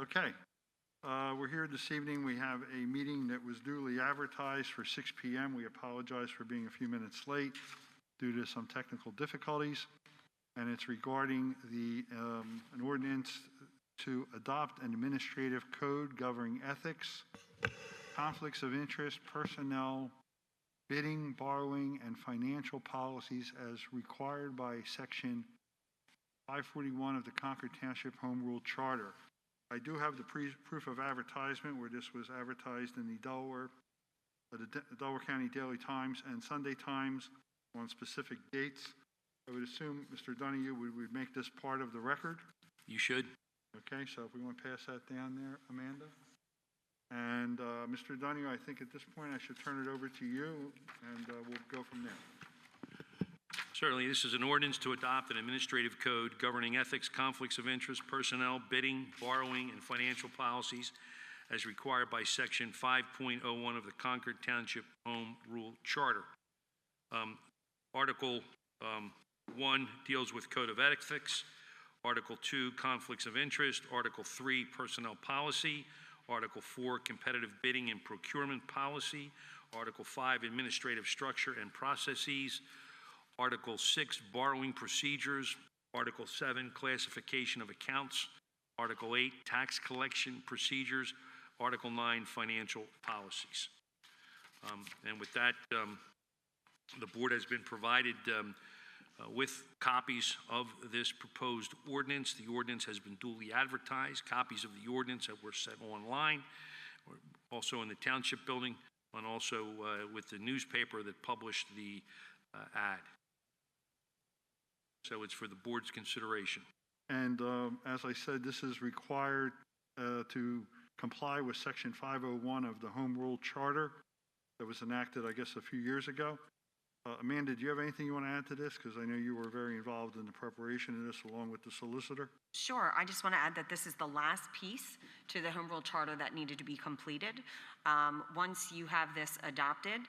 Okay. We're here this evening. We have a meeting that was duly advertised for 6 p.m. We apologize for being a few minutes late due to some technical difficulties. And it's regarding an ordinance to adopt an administrative code governing ethics, conflicts of interest, personnel, bidding, borrowing, and financial policies as required by Section 541 of the Concord Township Home Rule Charter. I do have the proof of advertisement where this was advertised in the Delaware County Daily Times and Sunday Times on specific dates. I would assume, Mr. Donahue, would make this part of the record. You should. Okay, so if we want to pass that down there, Amanda. And Mr. Donahue, I think at this point I should turn it over to you, and we'll go from there. Certainly, this is an ordinance to adopt an administrative code governing ethics, conflicts of interest, personnel, bidding, borrowing, and financial policies as required by Section 5.01 of the Concord Township Home Rule Charter. Article 1 deals with Code of Ethics. Article 2, conflicts of interest. Article 3, personnel policy. Article 4, competitive bidding and procurement policy. Article 5, administrative structure and processes. Article 6, borrowing procedures. Article 7, classification of accounts. Article 8, tax collection procedures. Article 9, financial policies. And with that, the board has been provided with copies of this proposed ordinance. The ordinance has been duly advertised. Copies of the ordinance that were set online, also in the township building, and also with the newspaper that published the ad. So it's for the board's consideration. And as I said, this is required to comply with Section 501 of the Home Rule Charter that was enacted, I guess, a few years ago. Amanda, do you have anything you want to add to this? Because I know you were very involved in the preparation of this along with the solicitor. Sure. I just want to add that this is the last piece to the Home Rule Charter that needed to be completed. Once you have this adopted,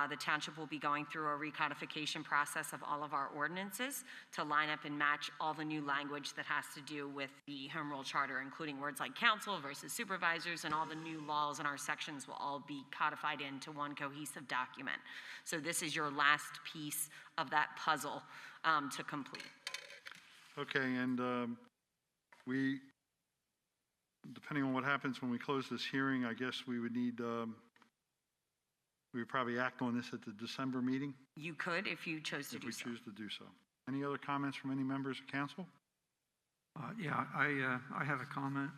the township will be going through a recodification process of all of our ordinances to line up and match all the new language that has to do with the Home Rule Charter, including words like council versus supervisors, and all the new laws in our sections will all be codified into one cohesive document. So this is your last piece of that puzzle to complete. Okay, and we, depending on what happens when we close this hearing, I guess we would need, we would probably act on this at the December meeting. You could if you chose to do so. If we choose to do so. Any other comments from any members of council? Yeah, I have a comment.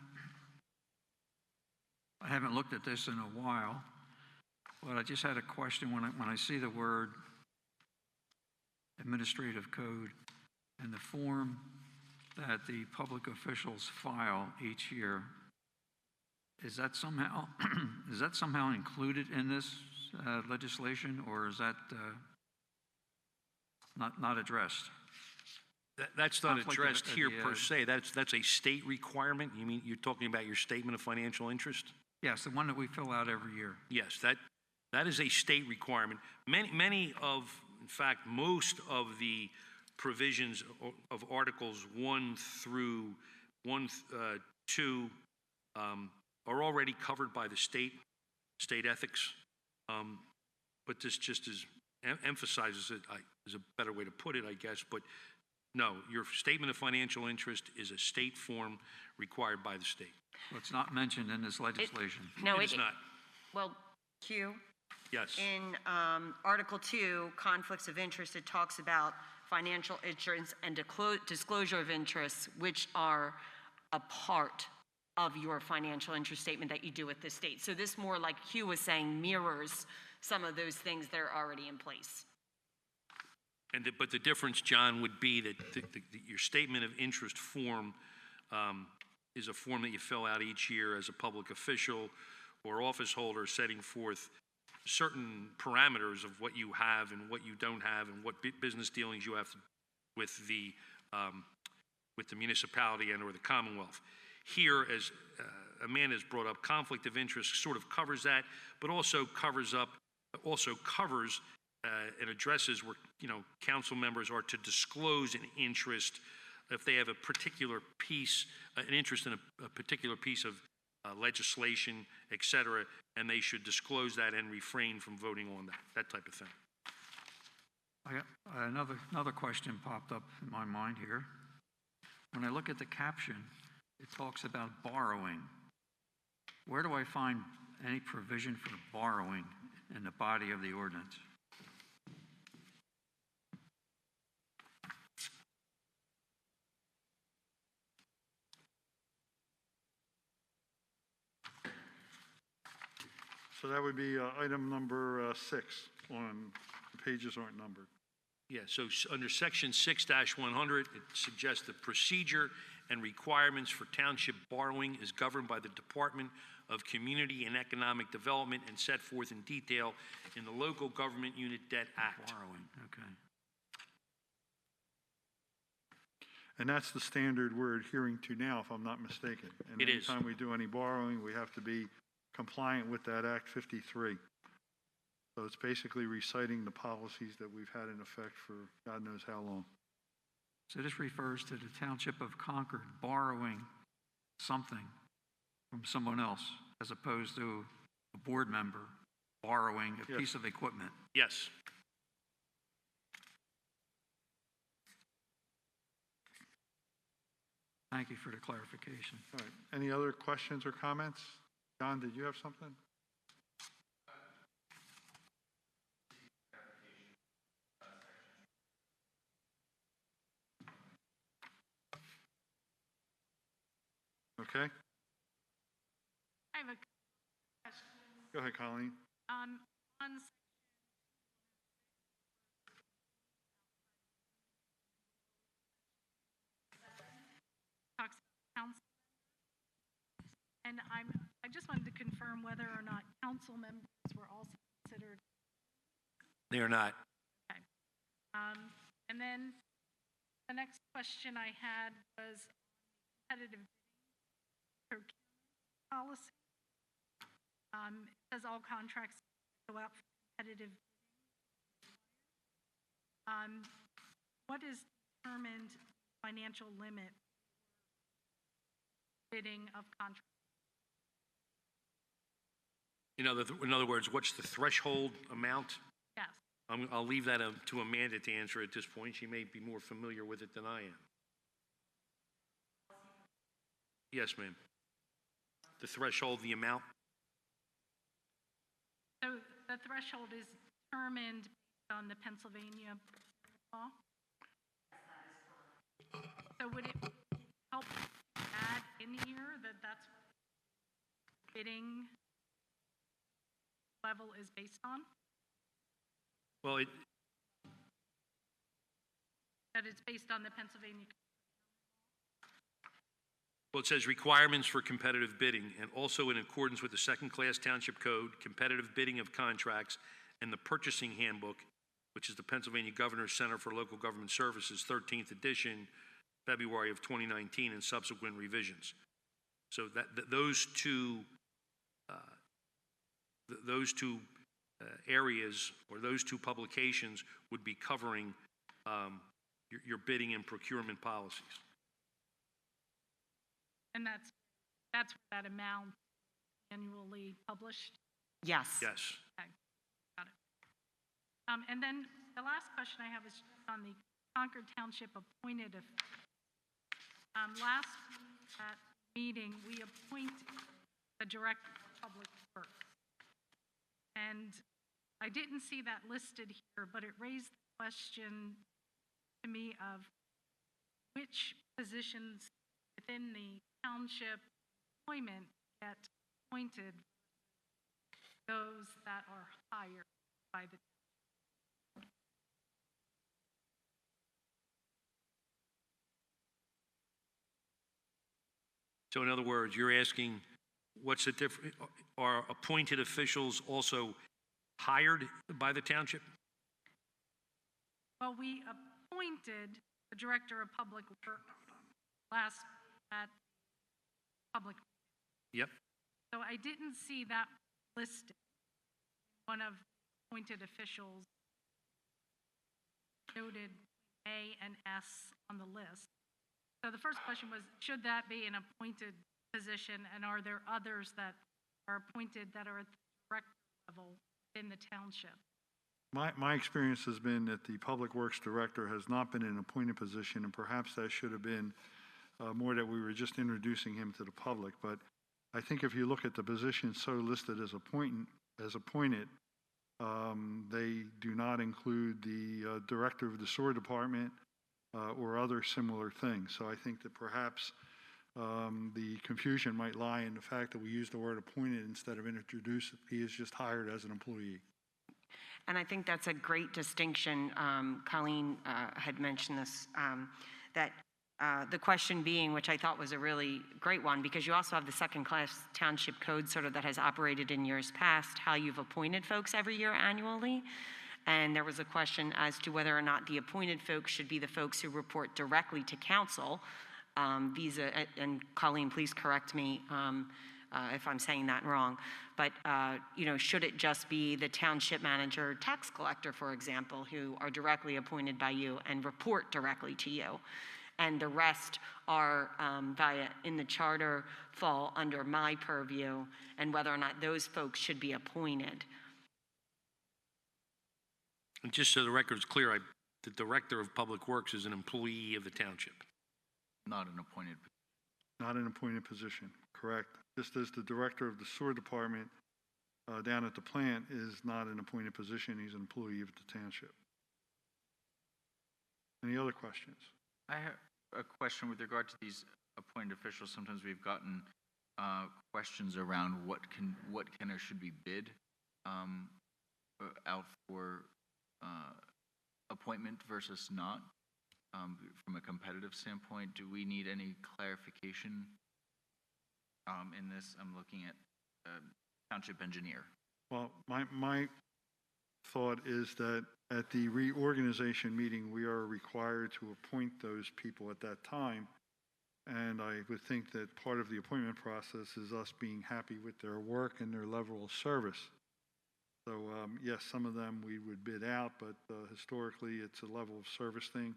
I haven't looked at this in a while, but I just had a question when I see the word administrative code and the form that the public officials file each year. Is that somehow included in this legislation, or is that not addressed? That's not addressed here per se. That's a state requirement. You mean you're talking about your statement of financial interest? Yes, the one that we fill out every year. Yes, that is a state requirement. Many of, in fact, most of the provisions of Articles 1 through 2 are already covered by the state ethics. But this just emphasizes it, is a better way to put it, I guess. But no, your statement of financial interest is a state form required by the state. Well, it's not mentioned in this legislation. It's not. Well, Q. Yes. In Article 2, conflicts of interest, it talks about financial interest and disclosure of interests, which are a part of your financial interest statement that you do with the state. So this, more like Hugh was saying, mirrors some of those things that are already in place. But the difference, John, would be that your statement of interest form is a form that you fill out each year as a public official or office holder, setting forth certain parameters of what you have and what you don't have and what business dealings you have with the municipality and or the Commonwealth. Here, as Amanda has brought up, conflict of interest sort of covers that, but also covers and addresses where council members are to disclose an interest if they have a particular piece, an interest in a particular piece of legislation, et cetera, and they should disclose that and refrain from voting on that type of thing. I got another question popped up in my mind here. When I look at the caption, it talks about borrowing. Where do I find any provision for borrowing in the body of the ordinance? So that would be item number 6 on, the pages aren't numbered. Yeah, so under section 6-100, it suggests the procedure and requirements for township borrowing is governed by the Department of Community and Economic Development and set forth in detail in the Local Government Unit Debt Act. Borrowing, okay. And that's the standard we're adhering to now, if I'm not mistaken. And It is. anytime we do any borrowing, we have to be compliant with that Act 53. So it's basically reciting the policies that we've had in effect for God knows how long. So this refers to the Township of Concord borrowing something from someone else, as opposed to a board member borrowing a Yes. piece of equipment. Yes. Thank you for the clarification. All right. Any other questions or comments? John, did you have something? Okay. I have a question. Go ahead, Colleen. On talks about council members, and I just wanted to confirm whether or not council members were also considered. They are not. And then the next question I had was competitive bidding procurement policy. It says all contracts go out for competitive bidding. What is determined financial limit bidding of contracts? In other words, what's the threshold amount? Yes. I'll leave that to Amanda to answer at this point. She may be more familiar with it than I am. Yes, ma'am. The threshold, the amount? So the threshold is determined based on the Pennsylvania law? So would it help add in here that that's what bidding level is based on? Well, That it's based on the Pennsylvania? it says requirements for competitive bidding, and also in accordance with the second-class township code, competitive bidding of contracts, and the purchasing handbook, which is the Pennsylvania Governor's Center for Local Government Services, 13th edition, February of 2019, and subsequent revisions. So those two areas or those two publications would be covering your bidding and procurement policies. And that's that amount annually published? Yes. Yes. Okay, got it. And then the last question I have is just on the Concord Township appointed. Last week at meeting, we appointed the Director of Public Works. And I didn't see that listed here, but it raised the question to me of which positions within the township employment get appointed, those that are hired by the. So in other words, you're asking what's the difference? Are appointed officials also hired by the township? Well, we appointed the Director of Public Works last at public. Yep. So I didn't see that listed. One of the appointed officials noted A and S on the list. So the first question was, should that be an appointed position, and are there others that are appointed that are at the director level in the township? My experience has been that the Public Works Director has not been in an appointed position, and perhaps that should have been more that we were just introducing him to the public. But I think if you look at the positions so listed as appointed, they do not include the Director of the Sewer Department or other similar things. So I think that perhaps the confusion might lie in the fact that we use the word appointed instead of introduced. He is just hired as an employee. And I think that's a great distinction. Colleen had mentioned this, that the question being, which I thought was a really great one, because you also have the second-class township code sort of that has operated in years past, how you've appointed folks every year annually. And there was a question as to whether or not the appointed folks should be the folks who report directly to council. And Colleen, please correct me if I'm saying that wrong, but should it just be the township manager, tax collector, for example, who are directly appointed by you and report directly to you, and the rest are in the charter fall under my purview, and whether or not those folks should be appointed? And just so the record is clear, the Director of Public Works is an employee of the township. Not an appointed. Not an appointed position, correct. Just as the Director of the Sewer Department down at the plant is not an appointed position, he's an employee of the township. Any other questions? I have a question with regard to these appointed officials. Sometimes we've gotten questions around what can or should be bid out for appointment versus not. From a competitive standpoint, do we need any clarification in this? I'm looking at township engineer. Well, my thought is that at the reorganization meeting, we are required to appoint those people at that time. And I would think that part of the appointment process is us being happy with their work and their level of service. So yes, some of them we would bid out, but historically it's a level of service thing.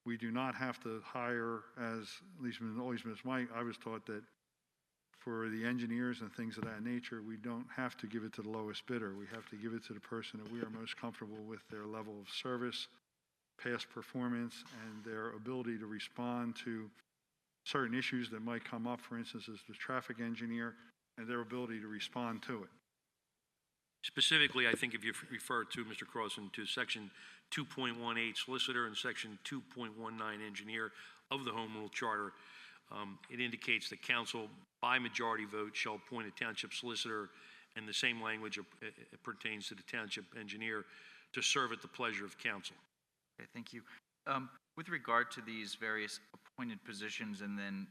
We do not have to hire, as at least always Ms. Mike, I was taught that for the engineers and things of that nature, we don't have to give it to the lowest bidder. We have to give it to the person that we are most comfortable with their level of service, past performance, and their ability to respond to certain issues that might come up, for instance, as the traffic engineer, and their ability to respond to it. Specifically, I think if you refer to, Mr. Crossan, to Section 2.18 Solicitor and Section 2.19 Engineer of the Home Rule Charter, it indicates that council, by majority vote, shall appoint a township solicitor, and the same language pertains to the township engineer, to serve at the pleasure of council. Okay, thank you. With regard to these various appointed positions, and then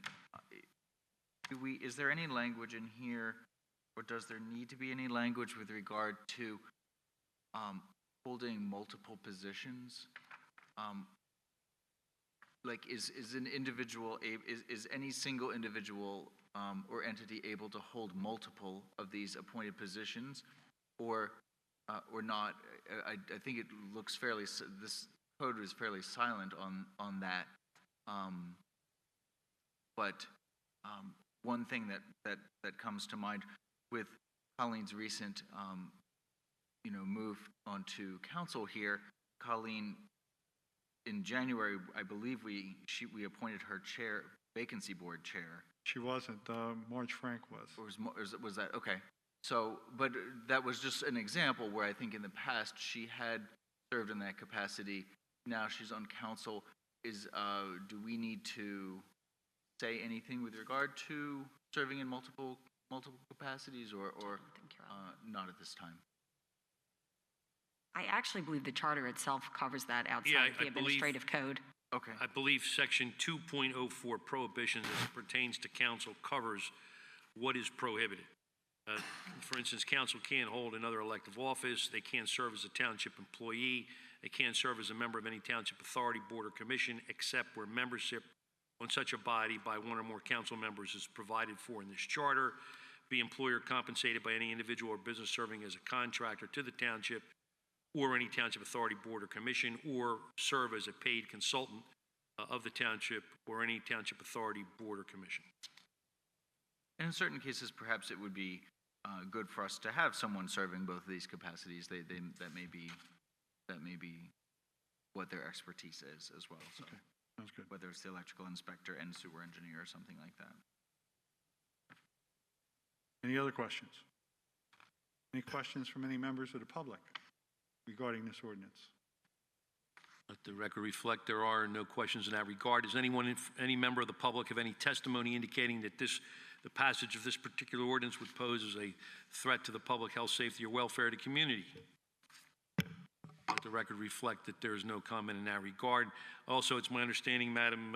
is there any language in here, or does there need to be any language with regard to holding multiple positions? Like, is an individual, is any single individual or entity able to hold multiple of these appointed positions, or not? I think it looks fairly, this code is fairly silent on that. But one thing that comes to mind with Colleen's recent move onto council here, Colleen, in January, I believe we appointed her chair, vacancy board chair. She wasn't. Marge Frank was. Or was that okay? So, but that was just an example where I think in the past she had served in that capacity. Now she's on council. Do we need to say anything with regard to serving in multiple capacities, or not at this time? I actually believe the charter itself covers that outside Yeah, of the administrative code. Okay. I believe Section 2.04 prohibitions as it pertains to council covers what is prohibited. For instance, council can't hold another elective office. They can't serve as a township employee. They can't serve as a member of any township authority, board, or commission, except where membership on such a body by one or more council members is provided for in this charter. Be employer compensated by any individual or business serving as a contractor to the township or any township authority, board, or commission, or serve as a paid consultant of the township or any township authority, board, or commission. And in certain cases, perhaps it would be good for us to have someone serving both of these capacities. That may be what their expertise is as well. So Okay, sounds good. whether it's the electrical inspector and sewer engineer or something like that. Any other questions? Any questions from any members of the public regarding this ordinance? Let the record reflect there are no questions in that regard. Does any member of the public have any testimony indicating that the passage of this particular ordinance would pose as a threat to the public health, safety, or welfare of the community? Let the record reflect that there is no comment in that regard. Also, it's my understanding, Madam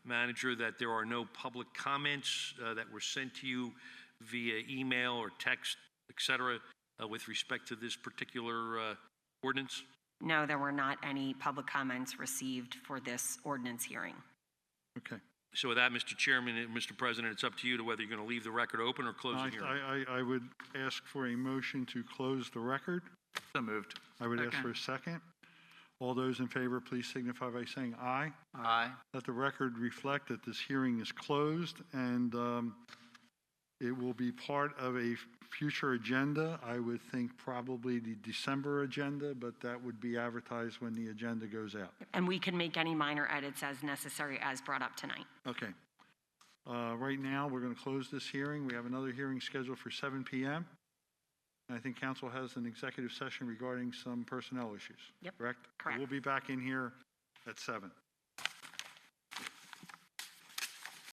Manager, that there are no public comments that were sent to you via email or text, et cetera, with respect to this particular ordinance? No, there were not any public comments received for this ordinance hearing. Okay. So with that, Mr. Chairman and Mr. President, it's up to you to whether you're going to leave the record open or close the hearing. I would ask for a motion to close the record. So moved. I would ask for a second. All those in favor, please signify by saying aye. Aye. Let the record reflect that this hearing is closed, and it will be part of a future agenda. I would think probably the December agenda, but that would be advertised when the agenda goes out. And we can make any minor edits as necessary as brought up tonight. Okay. Right now, we're going to close this hearing. We have another hearing scheduled for 7 p.m. I think council has an executive session regarding some personnel issues. Yep, Correct? correct. We'll be back in here at 7.